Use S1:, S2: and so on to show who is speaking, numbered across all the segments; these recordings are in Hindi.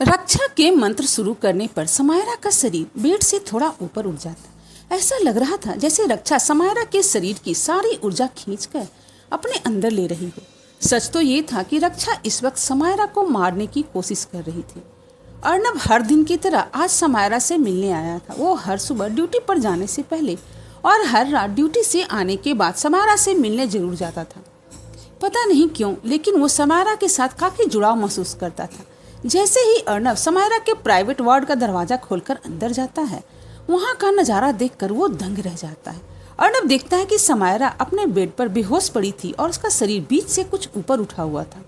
S1: रक्षा के मंत्र शुरू करने पर समायरा का शरीर बेड से थोड़ा ऊपर उठ जाता। ऐसा लग रहा था जैसे रक्षा समायरा के शरीर की सारी ऊर्जा खींचकर अपने अंदर ले रही हो। सच तो ये था कि रक्षा इस वक्त समायरा को मारने की कोशिश कर रही थी। अर्नब हर दिन की तरह आज समायरा से मिलने आया था। वो हर सुबह ड्यूटी पर जाने से पहले और हर रात ड्यूटी से आने के बाद समायरा से मिलने जरूर जाता था। पता नहीं क्यों, लेकिन वो समायरा के साथ काफी जुड़ाव महसूस करता था। जैसे ही अर्नब समायरा के प्राइवेट वार्ड का दरवाजा खोलकर अंदर जाता है, वहाँ का नजारा देखकर वो दंग रह जाता है। अर्नब देखता है कि समायरा अपने बेड पर बेहोश पड़ी थी और उसका शरीर बीच से कुछ ऊपर उठा हुआ था।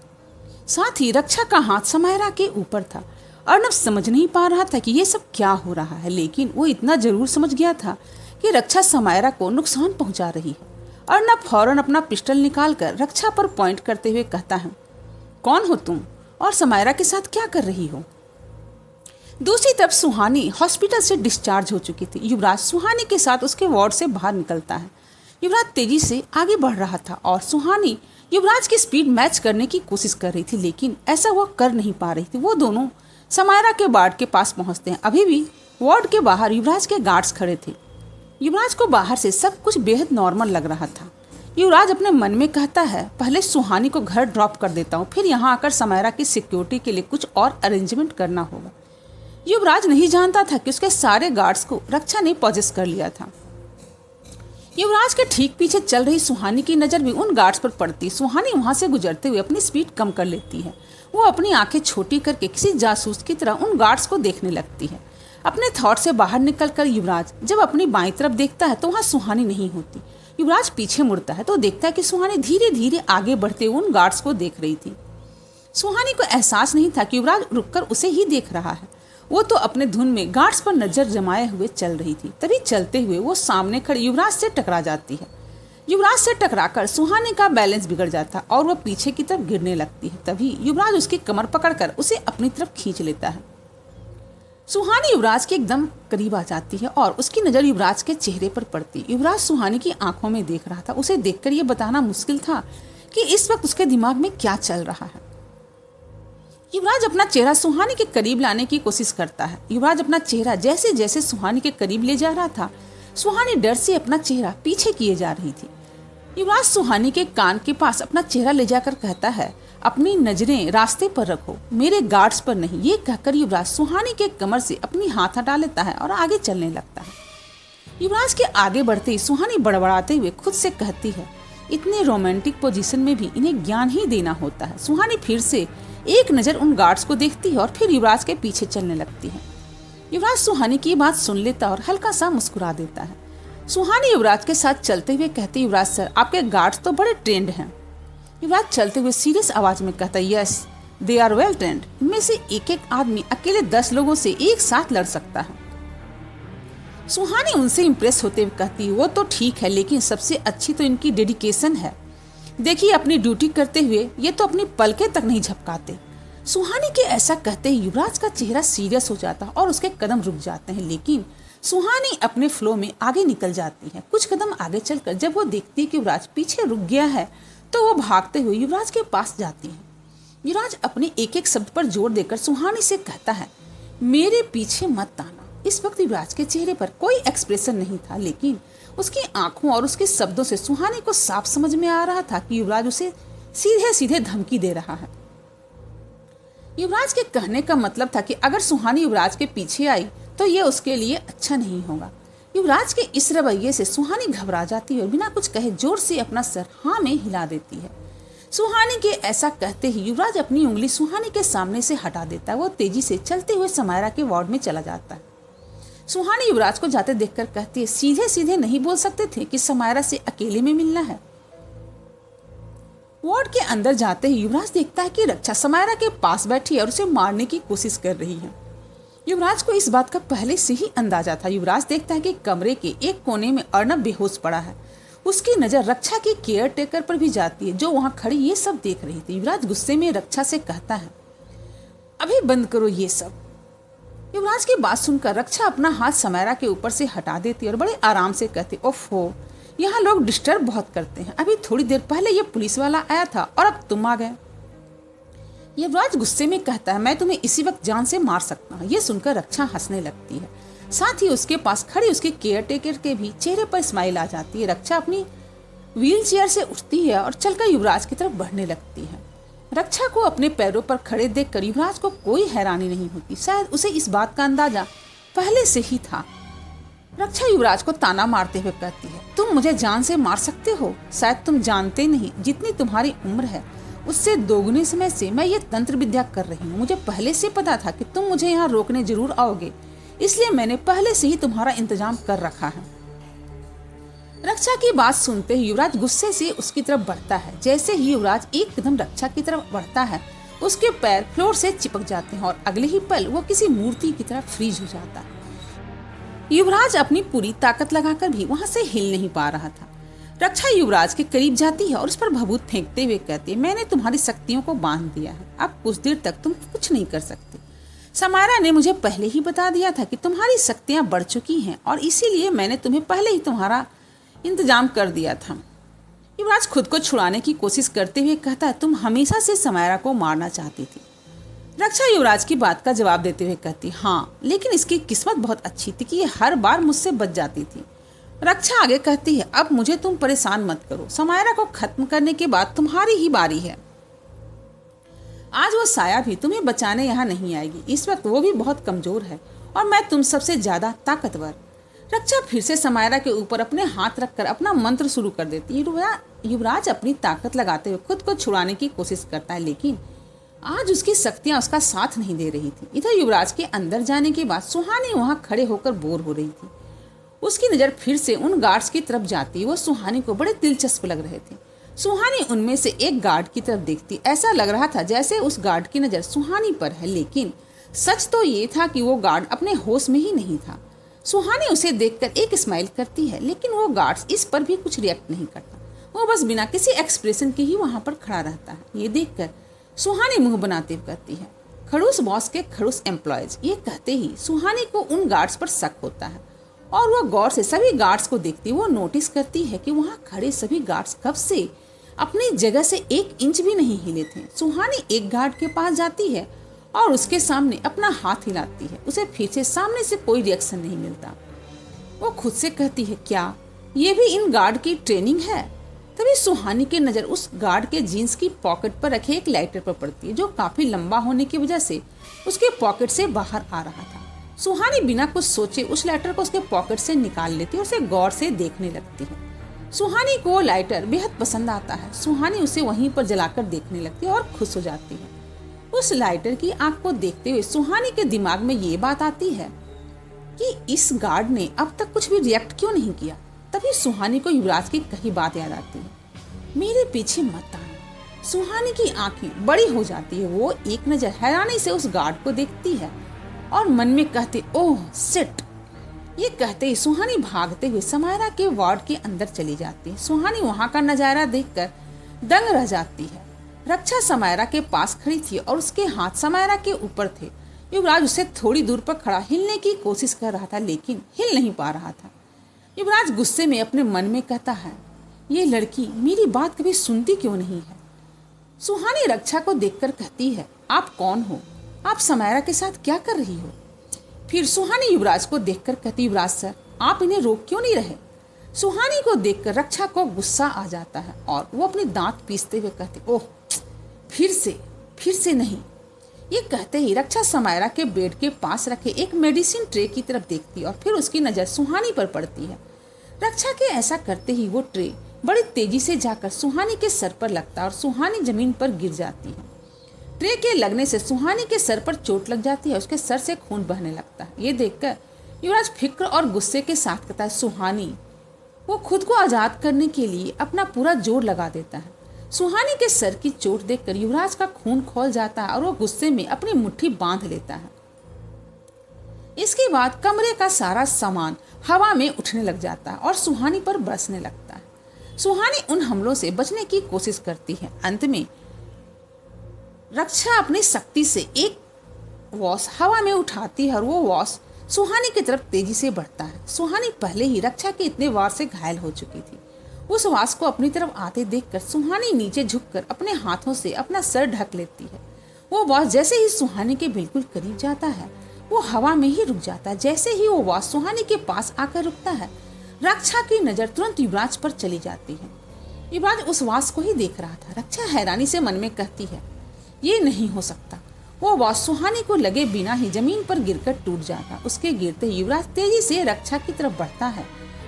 S1: साथ ही रक्षा का हाथ समायरा के ऊपर था। अर्नब समझ नहीं पा रहा था कि ये सब क्या हो रहा है, लेकिन वो इतना जरूर समझ गया था कि रक्षा समायरा को नुकसान पहुंचा रही है। अर्नब फौरन अपना पिस्टल निकालकर रक्षा पर पॉइंट करते हुए कहता है, कौन हो तुम और समायरा के साथ क्या कर रही हो? दूसरी तरफ सुहानी हॉस्पिटल से डिस्चार्ज हो चुकी थी। युवराज सुहानी के साथ उसके वार्ड से बाहर निकलता है। युवराज तेजी से आगे बढ़ रहा था और सुहानी युवराज की स्पीड मैच करने की कोशिश कर रही थी, लेकिन ऐसा वो कर नहीं पा रही थी। वो दोनों समायरा के वार्ड के पास पहुंचते हैं। अभी भी वार्ड के बाहर युवराज के गार्ड्स खड़े थे। युवराज को बाहर से सब कुछ बेहद नॉर्मल लग रहा था। युवराज अपने मन में कहता है, पहले सुहानी को घर ड्रॉप कर देता हूँ, फिर यहाँ आकर समायरा की सिक्योरिटी के लिए कुछ और अरेंजमेंट करना होगा। युवराज नहीं जानता था कि उसके सारे गार्ड्स को रक्षा ने पॉजेस कर लिया था। युवराज के ठीक पीछे चल रही सुहानी की नजर भी उन गार्ड्स पर पड़ती। सुहानी वहां से गुजरते हुए अपनी स्पीड कम कर लेती है। वो अपनी आंखें छोटी करके किसी जासूस की तरह उन गार्ड्स को देखने लगती है। अपने थॉट से बाहर निकलकर युवराज जब अपनी बाईं तरफ देखता है तो वहाँ सुहानी नहीं होती। युवराज पीछे मुड़ता है तो देखता है कि सुहानी धीरे धीरे आगे बढ़ते हुए उन गार्ड्स को देख रही थी। सुहानी को एहसास नहीं था कि युवराज रुककर उसे ही देख रहा है। वो तो अपने धुन में गार्ड्स पर नजर जमाए हुए चल रही थी। तभी चलते हुए वो सामने खड़े युवराज से टकरा जाती है। युवराज से टकराकर सुहानी का बैलेंस बिगड़ जाता और वो पीछे की तरफ गिरने लगती है। तभी युवराज उसकी कमर पकड़कर उसे अपनी तरफ खींच लेता है। सुहानी युवराज के एकदम करीब आ जाती है और उसकी नजर युवराज के चेहरे पर पड़ती। युवराज सुहानी की आंखों में देख रहा था। उसे देखकर ये बताना मुश्किल था कि इस वक्त उसके दिमाग में क्या चल रहा है। युवराज अपना चेहरा सुहानी के करीब लाने की कोशिश करता है। युवराज अपना चेहरा जैसे जैसे सुहानी के करीब ले जा रहा था, सुहानी डर से अपना चेहरा पीछे किए जा रही थी। युवराज सुहानी के कान के पास अपना चेहरा ले जाकर कहता है, अपनी नजरें रास्ते पर रखो, मेरे गार्ड्स पर नहीं। ये कहकर युवराज सुहानी के कमर से अपनी हाथ हटा लेता है और आगे चलने लगता है। युवराज के आगे बढ़ते ही सुहानी बड़बड़ाते हुए खुद से कहती है, इतने रोमांटिक पोजीशन में भी इन्हें ज्ञान ही देना होता है। सुहानी फिर से एक नजर उन गार्ड्स को देखती है और फिर युवराज के पीछे चलने लगती है। युवराज सुहानी की बात सुन लेता और हल्का सा मुस्कुरा देता है। सुहानी युवराज के साथ चलते हुए कहती, युवराज सर, आपके गार्ड्स तो बड़े ट्रेंड हैं। युवराज चलते हुए सीरियस आवाज में कहता, yes they are well trained. इनमें से एक एक आदमी अकेले 10 लोगों से एक साथ लड़ सकता है। सुहानी उनसे इम्प्रेस होते हुए कहती, वो तो ठीक है, लेकिन सबसे अच्छी तो इनकी डेडिकेशन है। देखिए, अपनी ड्यूटी करते हुए ये तो अपनी पलकें तक नहीं झपकाते। सुहानी के ऐसा कहते ही युवराज का चेहरा सीरियस हो जाता और उसके कदम रुक जाते हैं, लेकिन सुहानी अपने फ्लो में आगे निकल जाती है। कुछ कदम आगे चलकर जब वो देखती है कि युवराज पीछे रुक गया है तो वो भागते हुए युवराज के पास जाती है। युवराज अपने एक एक शब्द पर जोर देकर सुहानी से कहता है, मेरे पीछे मत आना। इस वक्त युवराज के चेहरे पर कोई एक्सप्रेशन नहीं था, लेकिन उसकी आंखों और उसके शब्दों से सुहानी को साफ समझ में आ रहा था कि युवराज उसे सीधे सीधे धमकी दे रहा है। युवराज के कहने का मतलब था कि अगर सुहानी युवराज के पीछे आई तो ये उसके लिए अच्छा नहीं होगा। युवराज के इस रवैये से सुहानी घबरा जाती है और बिना कुछ कहे जोर से अपना सर हाँ में हिला देती है। सुहानी के ऐसा कहते ही युवराज अपनी उंगली सुहानी के सामने से हटा देता है। वो तेजी से चलते हुए समायरा के वार्ड में चला जाता है। सुहानी युवराज को जाते देखकर कहती है, सीधे सीधे नहीं बोल सकते थे कि समायरा से अकेले में मिलना है। वार्ड के अंदर जाते ही युवराज देखता है कि रक्षा समायरा के पास बैठी है और उसे मारने की कोशिश कर रही है। युवराज को इस बात का पहले से ही अंदाजा था। युवराज देखता है कि कमरे के एक कोने में अर्नब बेहोश पड़ा है। उसकी नजर रक्षा की केयर टेकर पर भी जाती है जो वहां खड़ी ये सब देख रही थी। युवराज गुस्से में रक्षा से कहता है, अभी बंद करो ये सब। युवराज की बात सुनकर रक्षा अपना हाथ समायरा के ऊपर से हटा देती और बड़े आराम से कहती, ओफो, यहाँ लोग डिस्टर्ब बहुत करते हैं। अभी थोड़ी देर पहले ये पुलिस वाला आया था और अब तुम आ गए। युवराज गुस्से में कहता है, मैं तुम्हें इसी वक्त जान से मार सकता हूँ। ये सुनकर रक्षा हंसने लगती है। साथ ही उसके पास खड़ी उसके केयर टेकर के भी चेहरे पर स्माइल आ जाती है। रक्षा अपनी व्हील चेयर से उठती है और चलकर युवराज की तरफ बढ़ने लगती है। रक्षा को अपने पैरों पर खड़े देखकर युवराज को कोई हैरानी नहीं होती। शायद उसे इस बात का अंदाजा पहले से ही था। रक्षा युवराज को ताना मारते हुए कहती है, तुम मुझे जान से मार सकते हो। शायद तुम जानते नहीं, जितनी तुम्हारी उम्र है उससे दोगुने समय से मैं ये तंत्र विद्या कर रही हूँ। मुझे पहले से पता था कि तुम मुझे यहाँ रोकने जरूर आओगे, इसलिए मैंने पहले से ही तुम्हारा इंतजाम कर रखा है। रक्षा की बात सुनते ही युवराज गुस्से से उसकी तरफ बढ़ता है। जैसे ही युवराज एक कदम रक्षा की तरफ बढ़ता है, उसके पैर फ्लोर से चिपक जाते हैं और अगले ही पल वो किसी मूर्ति की तरह फ्रीज हो जाता है। युवराज अपनी पूरी ताकत लगाकर भी वहां से हिल नहीं पा रहा था। रक्षा युवराज के करीब जाती है और उस पर भभूत फेंकते हुए कहती है, मैंने तुम्हारी शक्तियों को बांध दिया है, अब कुछ देर तक तुम कुछ नहीं कर सकते। समायरा ने मुझे पहले ही बता दिया था कि तुम्हारी शक्तियां बढ़ चुकी हैं और इसीलिए मैंने तुम्हें पहले ही तुम्हारा इंतजाम कर दिया था। युवराज खुद को छुड़ाने की कोशिश करते हुए कहता है, तुम हमेशा से समायरा को मारना चाहती थी। रक्षा युवराज की बात का जवाब देते हुए कहती, हाँ, लेकिन इसकी किस्मत बहुत अच्छी थी कि ये हर बार मुझसे बच जाती थी। रक्षा आगे कहती है, अब मुझे तुम परेशान मत करो, समायरा को खत्म करने के बाद तुम्हारी ही बारी है। आज वो साया भी तुम्हें बचाने यहाँ नहीं आएगी। इस वक्त वो भी बहुत कमजोर है और मैं तुम सबसे ज्यादा ताकतवर। रक्षा फिर से समायरा के ऊपर अपने हाथ रखकर अपना मंत्र शुरू कर देती है। युवराज अपनी ताकत लगाते हुए खुद को छुड़ाने की कोशिश करता है, लेकिन आज उसकी शक्तियां उसका साथ नहीं दे रही थी। इधर युवराज के अंदर जाने के बाद सुहानी वहां खड़े होकर बोर हो रही थी। उसकी नजर फिर से उन गार्ड्स की तरफ जाती। वो सुहानी को बड़े दिलचस्प लग रहे थे। सुहानी उनमें से एक गार्ड की तरफ देखती। ऐसा लग रहा था जैसे उस गार्ड की नजर सुहानी पर है, लेकिन सच तो ये था कि वो गार्ड अपने होश में ही नहीं था। सुहानी उसे देखकर एक स्माइल करती है, लेकिन वो गार्ड्स इस पर भी कुछ रिएक्ट नहीं करता। वो बस बिना किसी एक्सप्रेशन के ही वहां पर खड़ा रहता है। ये देखकर सुहानी मुंह बनाते हुए कहती है, खड़ूस बॉस के खड़ूस एम्प्लॉयज। ये कहते ही सुहानी को उन गार्ड्स पर शक होता है और वह गौर से सभी गार्ड्स को देखती। वो नोटिस करती है कि वहां खड़े सभी गार्ड्स कब से अपनी जगह से 1 इंच भी नहीं हिले थे। सुहानी एक गार्ड के पास जाती है और उसके सामने अपना हाथ हिलाती है। उसे फिर से सामने से कोई रिएक्शन नहीं मिलता। वो खुद से कहती है, क्या ये भी इन गार्ड की ट्रेनिंग है? तभी सुहानी की नजर उस गार्ड के जीन्स की पॉकेट पर रखे एक लाइटर पर पड़ती है, जो काफी लंबा होने की वजह से उसके पॉकेट से बाहर आ रहा था। सुहानी बिना कुछ सोचे उस लाइटर को उसके पॉकेट से निकाल लेती है और उसे गौर से देखने लगती है। सुहानी को लाइटर बेहद पसंद आता है। सुहानी उसे वहीं पर जलाकर देखने लगती है और खुश हो जाती है। उस लाइटर की आंख को देखते हुए सुहानी के दिमाग में ये बात आती है कि इस गार्ड ने अब तक कुछ भी रिएक्ट क्यों नहीं किया। तभी सुहानी को युवराज की कही बात याद आती है, मेरे पीछे मत आना। सुहानी की आंखें बड़ी हो जाती है। वो एक नजर हैरानी से उस गार्ड को देखती है और मन में कहते, ओह शिट। ये कहते ही सुहानी भागते हुए समायरा के वार्ड के अंदर चली जाती है। सुहानी वहां का नजारा देखकर दंग रह जाती है। रक्षा समायरा के पास खड़ी थी और उसके हाथ समायरा के ऊपर थे। युवराज उसे थोड़ी दूर पर खड़ा हिलने की कोशिश कर रहा था, लेकिन हिल नहीं पा रहा था। युवराज गुस्से में अपने मन में कहता है, ये लड़की मेरी बात कभी सुनती क्यों नहीं है। सुहानी रक्षा को देखकर कहती है, आप कौन हो? आप समायरा के साथ क्या कर रही हो? फिर सुहानी युवराज को देखकर कहती, युवराज सर, आप इन्हें रोक क्यों नहीं रहे? सुहानी को देखकर रक्षा को गुस्सा आ जाता है और वो अपने दांत पीसते हुए कहती, ओह फिर से नहीं। ये कहते ही रक्षा समायरा के बेड के पास रखे एक मेडिसिन ट्रे की तरफ देखती और फिर उसकी नजर सुहानी पर पड़ती है। रक्षा के ऐसा करते ही वो ट्रे बड़ी तेजी से जाकर सुहानी के सर पर लगता है और सुहानी जमीन पर गिर जाती है। ट्रे के लगने से सुहानी के सर पर चोट लग जाती है। उसके सर से खून बहने लगता है। ये देखकर युवराज फिक्र और गुस्से के साथ कहता है, सुहानी। वो खुद को आजाद करने के लिए अपना पूरा जोर लगा देता है। सुहानी के सर की चोट देखकर युवराज का खून खौल जाता है और वो गुस्से में अपनी मुट्ठी बांध लेता है। इसके बाद कमरे का सारा सामान हवा में उठने लग जाता है और सुहानी पर बरसने लगता है। सुहानी उन हमलों से बचने की कोशिश करती है। अंत में रक्षा अपनी शक्ति से एक वॉश हवा में उठाती है और वो वॉश सुहानी की तरफ तेजी से बढ़ता है। सुहानी पहले ही रक्षा के इतने वार से घायल हो चुकी थी। उस वास को अपनी तरफ आते देखकर सुहानी नीचे झुककर अपने हाथों से अपना सर ढक लेती है। वो वॉश जैसे ही सुहानी के बिल्कुल करीब जाता है वो हवा में ही रुक जाता है। जैसे ही वो वॉश सुहानी के पास आकर रुकता है रक्षा की नजर तुरंत युवराज पर चली जाती है। युवराज उस वॉश को ही देख रहा था। रक्षा हैरानी से मन में कहती है ये नहीं हो सकता। वो वॉश सुहानी को लगे बिना ही जमीन पर गिरकर टूट जाता। उसके गिरते युवराज तेजी से रक्षा की तरफ बढ़ता है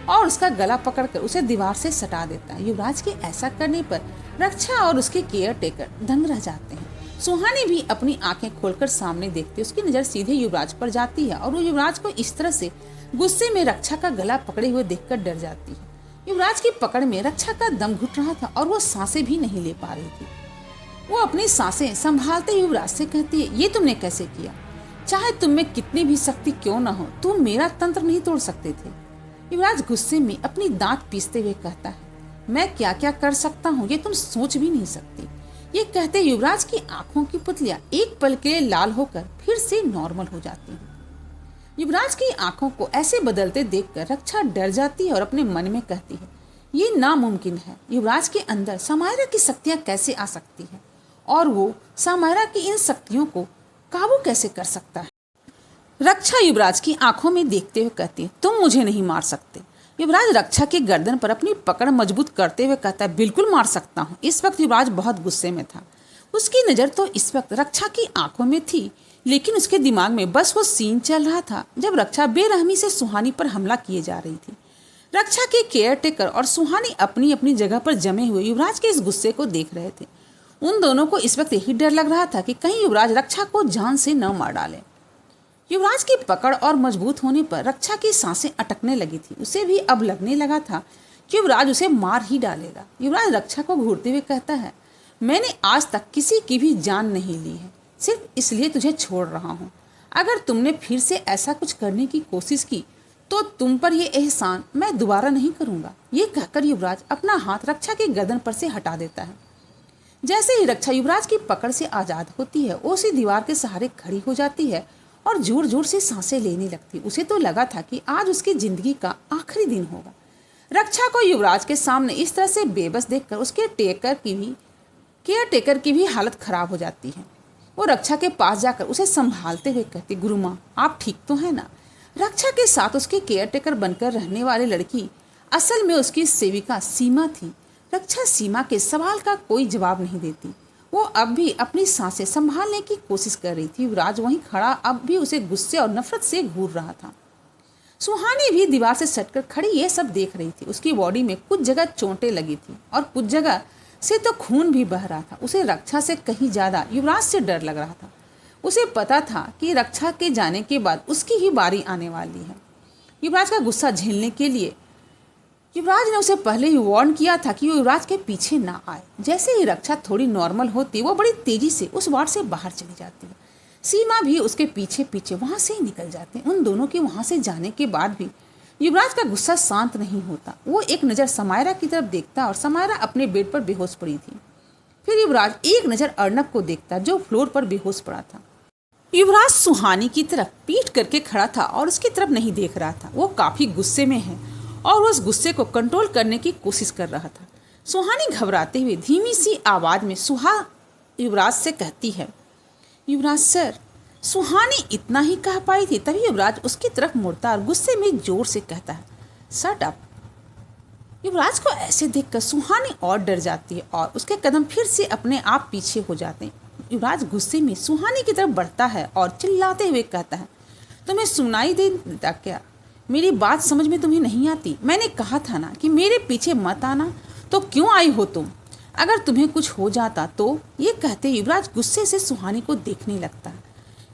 S1: और उसका गला पकड़कर उसे दीवार से सटा देता है। युवराज के ऐसा करने पर रक्षा और उसके केयर टेकर दंग रह जाते हैं। सुहानी भी अपनी आंखें खोलकर सामने देखती है। उसकी नजर सीधे युवराज पर जाती है और वो युवराज को इस तरह से गुस्से में रक्षा का गला पकड़े हुए देखकर डर जाती है। युवराज की पकड़ में रक्षा का दम घुट रहा था और वो सांसें भी नहीं ले पा रही थी। वो अपनी सांसें संभालते युवराज से कहती है ये तुमने कैसे किया? चाहे तुम में कितनी भी शक्ति क्यों न हो तुम मेरा तंत्र नहीं तोड़ सकते थे। युवराज गुस्से में अपनी दांत पीसते हुए कहता है मैं क्या क्या कर सकता हूँ ये तुम सोच भी नहीं सकती। ये कहते युवराज की आंखों की पुतलियां एक पल के लिए लाल होकर फिर से नॉर्मल हो जाती हैं। युवराज की आंखों को ऐसे बदलते देखकर रक्षा डर जाती है और अपने मन में कहती है ये नामुमकिन है। युवराज के अंदर समायरा की शक्तियां कैसे आ सकती है और वो समायरा की इन शक्तियों को काबू कैसे कर सकता है। रक्षा युवराज की आंखों में देखते हुए कहती है तुम मुझे नहीं मार सकते। युवराज रक्षा के गर्दन पर अपनी पकड़ मजबूत करते हुए कहता है बिल्कुल मार सकता हूँ। इस वक्त युवराज बहुत गुस्से में था। उसकी नज़र तो इस वक्त रक्षा की आंखों में थी लेकिन उसके दिमाग में बस वो सीन चल रहा था जब रक्षा बेरहमी से सुहानी पर हमला किए जा रही थी। रक्षा के केयर टेकर और सुहानी अपनी अपनी जगह पर जमे हुए युवराज के इस गुस्से को देख रहे थे। उन दोनों को इस वक्त यही डर लग रहा था कि कहीं युवराज रक्षा को जान से न मार डाले। युवराज की पकड़ और मजबूत होने पर रक्षा की सांसें अटकने लगी थी। उसे भी अब लगने लगा था कि युवराज उसे मार ही डालेगा। युवराज रक्षा को घूरते हुए कहता है मैंने आज तक किसी की भी जान नहीं ली है, सिर्फ इसलिए तुझे छोड़ रहा हूँ। अगर तुमने फिर से ऐसा कुछ करने की कोशिश की तो तुम पर यह एहसान मैं दोबारा नहीं करूँगा। ये कहकर युवराज अपना हाथ रक्षा के गर्दन पर से हटा देता है। जैसे ही रक्षा युवराज की पकड़ से आज़ाद होती है वो उसी दीवार के सहारे खड़ी हो जाती है और जोर जोर से सांसें लेने लगती। उसे तो लगा था कि आज उसकी जिंदगी का आखिरी दिन होगा। रक्षा को युवराज के सामने इस तरह से बेबस देखकर उसके केयर टेकर की भी हालत खराब हो जाती है। वो रक्षा के पास जाकर उसे संभालते हुए कहती गुरु माँ आप ठीक तो है ना? रक्षा के साथ उसके केयर टेकर बनकर रहने वाली लड़की असल में उसकी सेविका सीमा थी। रक्षा सीमा के सवाल का कोई जवाब नहीं देती। वो अब भी अपनी सांसें संभालने की कोशिश कर रही थी। युवराज वहीं खड़ा अब भी उसे गुस्से और नफरत से घूर रहा था। सुहानी भी दीवार से सटकर खड़ी ये सब देख रही थी। उसकी बॉडी में कुछ जगह चोटें लगी थी और कुछ जगह से तो खून भी बह रहा था। उसे रक्षा से कहीं ज्यादा युवराज से डर लग रहा था। उसे पता था कि रक्षा के जाने के बाद उसकी ही बारी आने वाली है। युवराज का गुस्सा झेलने के लिए युवराज ने उसे पहले ही वार्न किया था कि वो युवराज के पीछे ना आए। जैसे ही रक्षा थोड़ी नॉर्मल होती वो बड़ी तेजी से उस वार्ड से बाहर चली जाती है। सीमा भी उसके पीछे पीछे वहां से ही निकल जाते हैं। उन दोनों के वहां से जाने के बाद भी युवराज का गुस्सा शांत नहीं होता। वो एक नज़र समायरा की तरफ देखता और समायरा अपने बेड पर बेहोश पड़ी थी। फिर युवराज एक नज़र अर्नब को देखता जो फ्लोर पर बेहोश पड़ा था। युवराज सुहानी की तरफ पीठ करके खड़ा था और उसकी तरफ नहीं देख रहा था। वो काफी गुस्से में है और वो उस गुस्से को कंट्रोल करने की कोशिश कर रहा था। सुहानी घबराते हुए धीमी सी आवाज में युवराज से कहती है युवराज सर। सुहानी इतना ही कह पाई थी तभी युवराज उसकी तरफ मुड़ता और गुस्से में जोर से कहता है शट अप। युवराज को ऐसे देखकर सुहानी और डर जाती है और उसके कदम फिर से अपने आप पीछे हो जाते हैं। युवराज गुस्से में सुहानी की तरफ बढ़ता है और चिल्लाते हुए कहता है तुम्हें सुनाई देता क्या? मेरी बात समझ में तुम्हें नहीं आती? मैंने कहा था ना कि मेरे पीछे मत आना, तो क्यों आई हो तुम? अगर तुम्हें कुछ हो जाता तो? ये कहते युवराज गुस्से से सुहानी को देखने लगता है।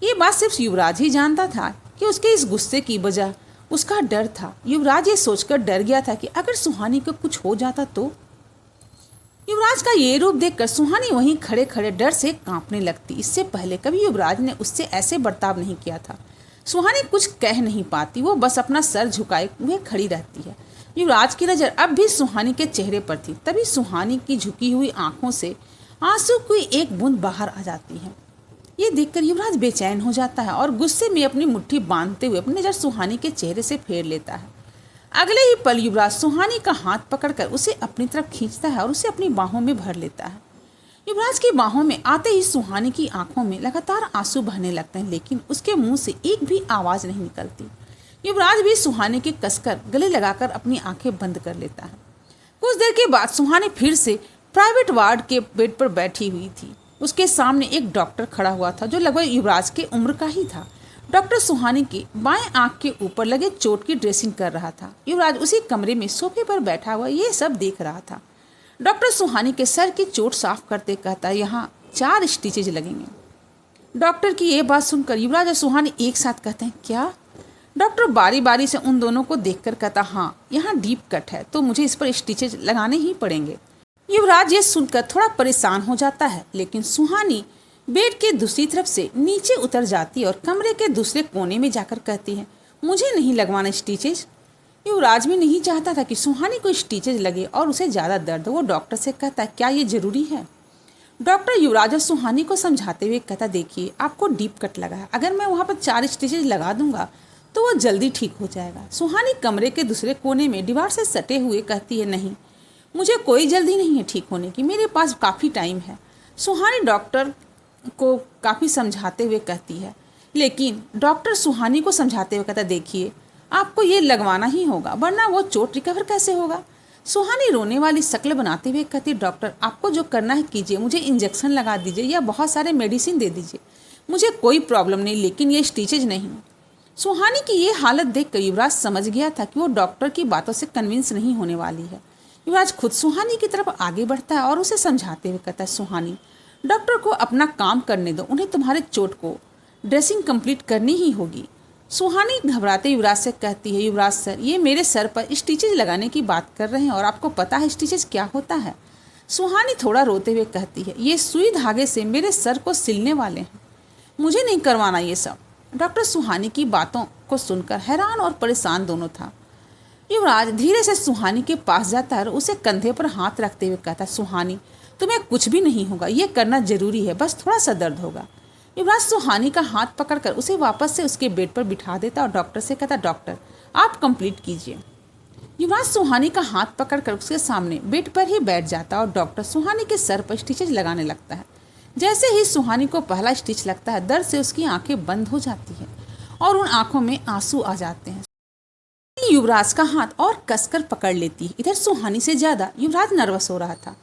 S1: ये बात सिर्फ युवराज ही जानता था कि उसके इस गुस्से की वजह उसका डर था। युवराज ये सोचकर डर गया था कि अगर सुहानी को कुछ हो जाता तो। युवराज का ये रूप देखकर सुहानी वहीं खड़े खड़े डर से कांपने लगती। इससे पहले कभी युवराज ने उससे ऐसे बर्ताव नहीं किया था। सुहानी कुछ कह नहीं पाती, वो बस अपना सर झुकाए हुए खड़ी रहती है। युवराज की नज़र अब भी सुहानी के चेहरे पर थी। तभी सुहानी की झुकी हुई आंखों से आंसू की एक बूंद बाहर आ जाती है। ये देखकर युवराज बेचैन हो जाता है और गुस्से में अपनी मुट्ठी बांधते हुए अपनी नज़र सुहानी के चेहरे से फेर लेता है। अगले ही पल युवराज सुहानी का हाथ पकड़कर उसे अपनी तरफ खींचता है और उसे अपनी बाहों में भर लेता है। युवराज की बाहों में आते ही सुहानी की आंखों में लगातार आंसू बहने लगते हैं, लेकिन उसके मुंह से एक भी आवाज नहीं निकलती। युवराज भी सुहानी के कसकर गले लगाकर अपनी आंखें बंद कर लेता है। कुछ देर के बाद सुहानी फिर से प्राइवेट वार्ड के बेड पर बैठी हुई थी। उसके सामने एक डॉक्टर खड़ा हुआ था जो लगभग युवराज के उम्र का ही था। डॉक्टर सुहानी के बाएं आंख के ऊपर लगे चोट की ड्रेसिंग कर रहा था। युवराज उसी कमरे में सोफे पर बैठा हुआ ये सब देख रहा था। डॉक्टर सुहानी के सर की चोट साफ करते कहता, यहाँ 4 स्टिचेज लगेंगे। डॉक्टर की ये बात सुनकर युवराज और सुहानी एक साथ कहते हैं, क्या? डॉक्टर बारी बारी से उन दोनों को देखकर कहता, हाँ, यहाँ डीप कट है तो मुझे इस पर स्टिचेज लगाने ही पड़ेंगे। युवराज ये सुनकर थोड़ा परेशान हो जाता है, लेकिन सुहानी बेड के दूसरी तरफ से नीचे उतर जाती और कमरे के दूसरे कोने में जाकर कहती है, मुझे नहीं लगवाना स्टिचेज। युवराज भी नहीं चाहता था कि सुहानी को स्टिचेज लगे और उसे ज़्यादा दर्द हो। वो डॉक्टर से कहता है, क्या ये जरूरी है? डॉक्टर युवराज और सुहानी को समझाते हुए कहता, देखिए, आपको डीप कट लगा है, अगर मैं वहाँ पर 4 स्टिचेज लगा दूंगा तो वो जल्दी ठीक हो जाएगा। सुहानी कमरे के दूसरे कोने में दीवार से सटे हुए कहती है, नहीं, मुझे कोई जल्दी नहीं है ठीक होने की, मेरे पास काफ़ी टाइम है। सुहानी डॉक्टर को काफ़ी समझाते हुए कहती है, लेकिन डॉक्टर सुहानी को समझाते हुए कहता, देखिए, आपको ये लगवाना ही होगा, वरना वो चोट रिकवर कैसे होगा। सुहानी रोने वाली शक्ल बनाते हुए कहती, डॉक्टर, आपको जो करना है कीजिए, मुझे इंजेक्शन लगा दीजिए या बहुत सारे मेडिसिन दे दीजिए, मुझे कोई प्रॉब्लम नहीं, लेकिन ये स्टिचेज नहीं। सुहानी की ये हालत देखकर युवराज समझ गया था कि वो डॉक्टर की बातों से कन्विंस नहीं होने वाली है। युवराज खुद सुहानी की तरफ आगे बढ़ता है और उसे समझाते हुए कहता है, सुहानी, डॉक्टर को अपना काम करने दो, उन्हें तुम्हारे चोट को ड्रेसिंग कंप्लीट करनी ही होगी। सुहानी घबराते युवराज से कहती है, युवराज सर, ये मेरे सर पर स्टिचेज लगाने की बात कर रहे हैं और आपको पता है स्टिचेज क्या होता है? सुहानी थोड़ा रोते हुए कहती है, ये सुई धागे से मेरे सर को सिलने वाले हैं, मुझे नहीं करवाना ये सब। डॉक्टर सुहानी की बातों को सुनकर हैरान और परेशान दोनों था। युवराज धीरे से सुहानी के पास जाता है और उसे कंधे पर हाथ रखते हुए कहता, सुहानी, तुम्हें कुछ भी नहीं होगा, ये करना जरूरी है, बस थोड़ा सा दर्द होगा। युवराज सुहानी का हाथ पकड़कर उसे वापस से उसके बेड पर बिठा देता और डॉक्टर से कहता, डॉक्टर, आप कंप्लीट कीजिए। युवराज सुहानी का हाथ पकड़कर उसके सामने बेड पर ही बैठ जाता और डॉक्टर सुहानी के सर पर स्टिचेज लगाने लगता है। जैसे ही सुहानी को पहला स्टिच लगता है, दर्द से उसकी आंखें बंद हो जाती है और उन आंखों में आंसू आ जाते हैं। युवराज का हाथ और कसकर पकड़ लेती है। इधर सुहानी से ज्यादा युवराज नर्वस हो रहा था।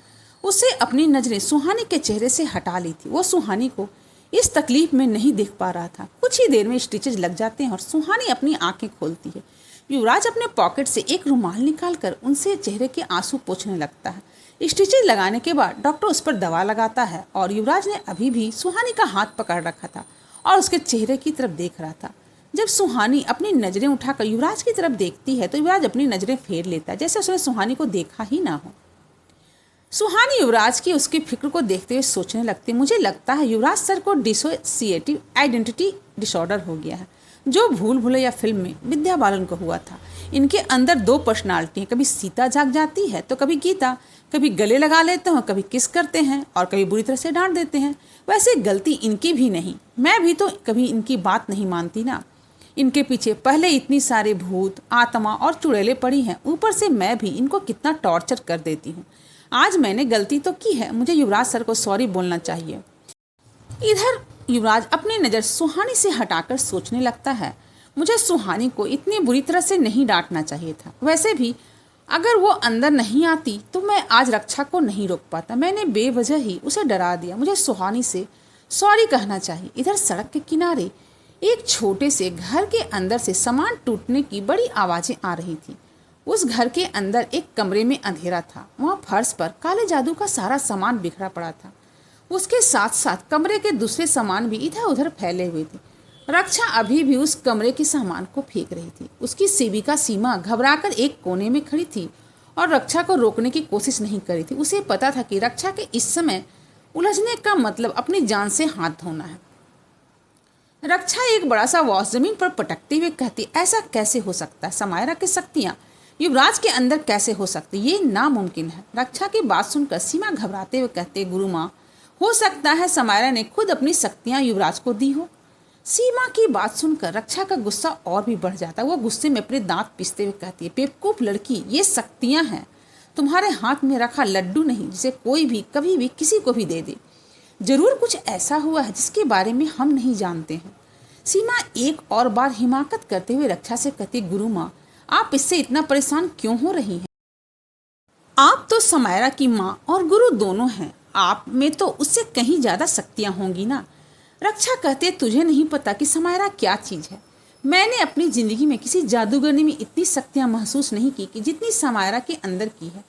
S1: उसे अपनी नजरें सुहानी के चेहरे से हटा ली थी। वो सुहानी को इस तकलीफ में नहीं देख पा रहा था। कुछ ही देर में स्टिचेज लग जाते हैं और सुहानी अपनी आंखें खोलती है। युवराज अपने पॉकेट से एक रुमाल निकालकर उनसे चेहरे के आंसू पोंछने लगता है। स्टिचेज लगाने के बाद डॉक्टर उस पर दवा लगाता है और युवराज ने अभी भी सुहानी का हाथ पकड़ रखा था और उसके चेहरे की तरफ देख रहा था। जब सुहानी अपनी नज़रें उठाकर युवराज की तरफ देखती है तो युवराज अपनी नज़रें फेर लेता है, जैसे उसने सुहानी को देखा ही ना हो। सुहानी युवराज की उसकी फिक्र को देखते हुए सोचने लगती, मुझे लगता है युवराज सर को डिसोसिएटिव आइडेंटिटी डिसऑर्डर हो गया है, जो भूल भुलैया फिल्म में विद्या बालन को हुआ था। इनके अंदर 2 पर्सनालिटी हैं, कभी सीता जाग जाती है तो कभी गीता, कभी गले लगा लेते हैं, कभी किस करते हैं और कभी बुरी तरह से डांट देते हैं। वैसे गलती इनकी भी नहीं, मैं भी तो कभी इनकी बात नहीं मानती ना। इनके पीछे पहले इतनी सारे भूत, आत्मा और चुड़ैलें पड़ी हैं, ऊपर से मैं भी इनको कितना टॉर्चर कर देती हूँ। आज मैंने गलती तो की है, मुझे युवराज सर को सॉरी बोलना चाहिए। इधर युवराज अपनी नज़र सुहानी से हटाकर सोचने लगता है, मुझे सुहानी को इतनी बुरी तरह से नहीं डांटना चाहिए था। वैसे भी अगर वो अंदर नहीं आती तो मैं आज रक्षा को नहीं रोक पाता। मैंने बेवजह ही उसे डरा दिया। मुझे सुहानी से सॉरी कहना चाहिए। इधर सड़क के किनारे एक छोटे से घर के अंदर से सामान टूटने की बड़ी आवाज़ें आ रही थी। उस घर के अंदर एक कमरे में अंधेरा था। वहाँ फर्श पर काले जादू का सारा सामान बिखरा पड़ा था। उसके साथ साथ कमरे के दूसरे सामान भी इधर उधर फैले हुए थे। रक्षा अभी भी उस कमरे के सामान को फेंक रही थी। उसकी सेविका सीमा घबराकर एक कोने में खड़ी थी और रक्षा को रोकने की कोशिश नहीं कर रही थी। उसे पता था कि रक्षा के इस समय उलझने का मतलब अपनी जान से हाथ धोना है। रक्षा एक बड़ा सा वॉश जमीन पर पटकते हुए कहती, ऐसा कैसे हो सकता है? समायरा की शक्तियाँ युवराज के अंदर कैसे हो सकती? ये नामुमकिन है। रक्षा की बात सुनकर सीमा घबराते हुए कहते, गुरु माँ, हो सकता है समायरा ने खुद अपनी शक्तियाँ युवराज को दी हो। सीमा की बात सुनकर रक्षा का गुस्सा और भी बढ़ जाता है। वो गुस्से में अपने दांत पीसते हुए कहती है, बेवकूफ लड़की, ये शक्तियाँ हैं, तुम्हारे हाथ में रखा लड्डू नहीं जिसे कोई भी कभी भी किसी को भी दे दे। जरूर कुछ ऐसा हुआ है जिसके बारे में हम नहीं जानते हैं। सीमा एक और बार हिमाकत करते हुए रक्षा से कहती, गुरु माँ, आप इससे इतना परेशान क्यों हो रही हैं? आप तो समायरा की माँ और गुरु दोनों हैं, आप में तो उससे कहीं ज्यादा शक्तियां होंगी ना। रक्षा कहते, तुझे नहीं पता कि समायरा क्या चीज है। मैंने अपनी जिंदगी में किसी जादूगरनी में इतनी शक्तियां महसूस नहीं की कि जितनी समायरा के अंदर की है।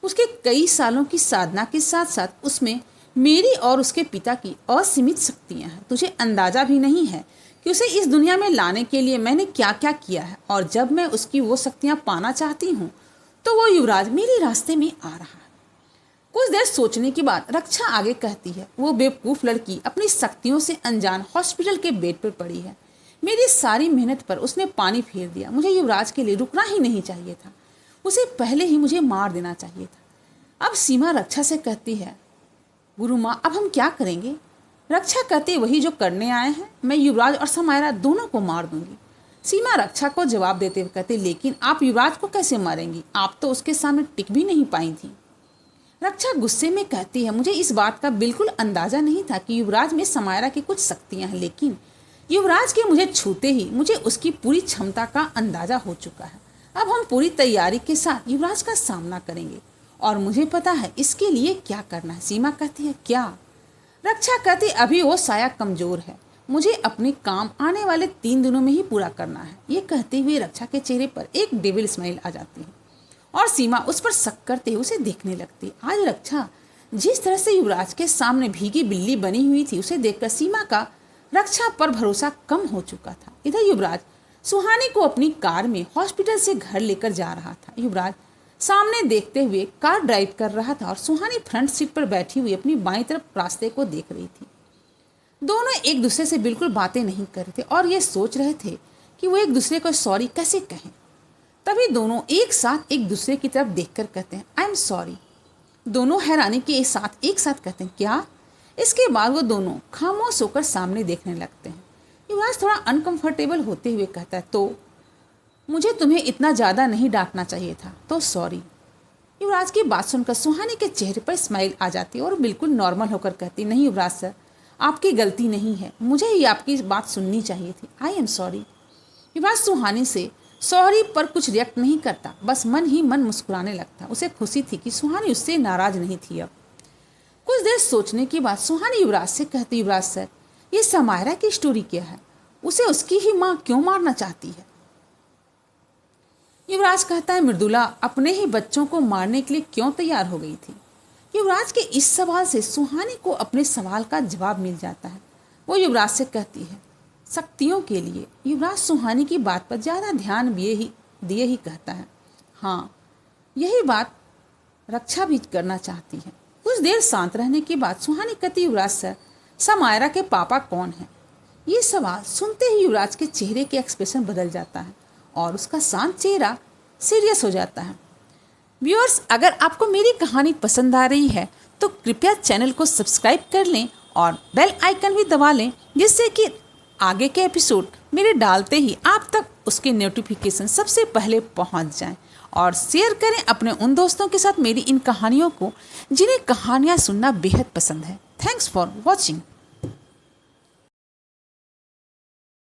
S1: उसके कई सालों की साधना के साथ साथ उसमें मेरी और उसके पिता की असीमित शक्तियां हैं। तुझे अंदाजा भी नहीं है कि उसे इस दुनिया में लाने के लिए मैंने क्या क्या किया है, और जब मैं उसकी वो शक्तियां पाना चाहती हूँ तो वो युवराज मेरे रास्ते में आ रहा है। कुछ देर सोचने के बाद रक्षा आगे कहती है, वो बेवकूफ लड़की अपनी शक्तियों से अनजान हॉस्पिटल के बेड पर पड़ी है। मेरी सारी मेहनत पर उसने पानी फेर दिया। मुझे युवराज के लिए रुकना ही नहीं चाहिए था, उसे पहले ही मुझे मार देना चाहिए था। अब सीमा रक्षा से कहती है, गुरु माँ, अब हम क्या करेंगे? रक्षा कहते, वही जो करने आए हैं, मैं युवराज और समायरा दोनों को मार दूंगी। सीमा रक्षा को जवाब देते हुए कहते, लेकिन आप युवराज को कैसे मारेंगी? आप तो उसके सामने टिक भी नहीं पाई थी। रक्षा गुस्से में कहती है, मुझे इस बात का बिल्कुल अंदाजा नहीं था कि युवराज में समायरा की कुछ शक्तियां हैं, लेकिन युवराज के मुझे छूते ही मुझे उसकी पूरी क्षमता का अंदाजा हो चुका है। अब हम पूरी तैयारी के साथ युवराज का सामना करेंगे और मुझे पता है इसके लिए क्या करना है। सीमा कहती है, क्या? रक्षा कहती, अभी वो शायद कमजोर है, मुझे अपने काम आने वाले 3 दिनों में ही पूरा करना है। ये कहते हुए रक्षा के चेहरे पर एक डेविल स्माइल आ जाती है और सीमा उस पर शक करते हुए उसे देखने लगती। आज रक्षा जिस तरह से युवराज के सामने भीगी बिल्ली बनी हुई थी, उसे देखकर सीमा का रक्षा पर भरोसा कम हो चुका था। इधर युवराज सुहानी को अपनी कार में हॉस्पिटल से घर लेकर जा रहा था। युवराज सामने देखते हुए कार ड्राइव कर रहा था और सुहानी फ्रंट सीट पर बैठी हुई अपनी बाईं तरफ रास्ते को देख रही थी। दोनों एक दूसरे से बिल्कुल बातें नहीं कर रहे थे और ये सोच रहे थे कि वो एक दूसरे को सॉरी कैसे कहें। तभी दोनों एक साथ एक दूसरे की तरफ देखकर कहते हैं, आई एम सॉरी। दोनों हैरानी के साथ एक साथ कहते हैं, क्या? इसके बाद वो दोनों खामोश होकर सामने देखने लगते हैं। युवराज थोड़ा अनकंफर्टेबल होते हुए कहता है, तो मुझे तुम्हें इतना ज़्यादा नहीं डांटना चाहिए था, तो सॉरी। युवराज की बात सुनकर सुहानी के चेहरे पर स्माइल आ जाती है और बिल्कुल नॉर्मल होकर कहती, नहीं युवराज सर, आपकी गलती नहीं है, मुझे ही आपकी बात सुननी चाहिए थी, आई एम सॉरी। युवराज सुहानी से सॉरी पर कुछ रिएक्ट नहीं करता, बस मन ही मन मुस्कुराने लगता। उसे खुशी थी कि सुहानी उससे नाराज नहीं थी। अब कुछ देर सोचने के बाद सुहानी युवराज से कहती, युवराज सर, ये समायरा की स्टोरी क्या है? उसे उसकी ही माँ क्यों मारना चाहती है? युवराज कहता है, मृदुला अपने ही बच्चों को मारने के लिए क्यों तैयार हो गई थी? युवराज के इस सवाल से सुहानी को अपने सवाल का जवाब मिल जाता है। वो युवराज से कहती है, शक्तियों के लिए। युवराज सुहानी की बात पर ज़्यादा ध्यान दिए ही कहता है, हाँ, यही बात रक्षा भी करना चाहती है। कुछ देर शांत रहने के बाद सुहानी कहती, युवराज सर, समायरा के पापा कौन हैं? ये सवाल सुनते ही युवराज के चेहरे के एक्सप्रेशन बदल जाता है और उसका शांत चेहरा सीरियस हो जाता है। व्यूअर्स, अगर आपको मेरी कहानी पसंद आ रही है तो कृपया चैनल को सब्सक्राइब कर लें और बेल आइकन भी दबा लें, जिससे कि आगे के एपिसोड मेरे डालते ही आप तक उसके नोटिफिकेशन सबसे पहले पहुंच जाएं। और शेयर करें अपने उन दोस्तों के साथ मेरी इन कहानियों को जिन्हें कहानियाँ सुनना बेहद पसंद है। Thanks for watching.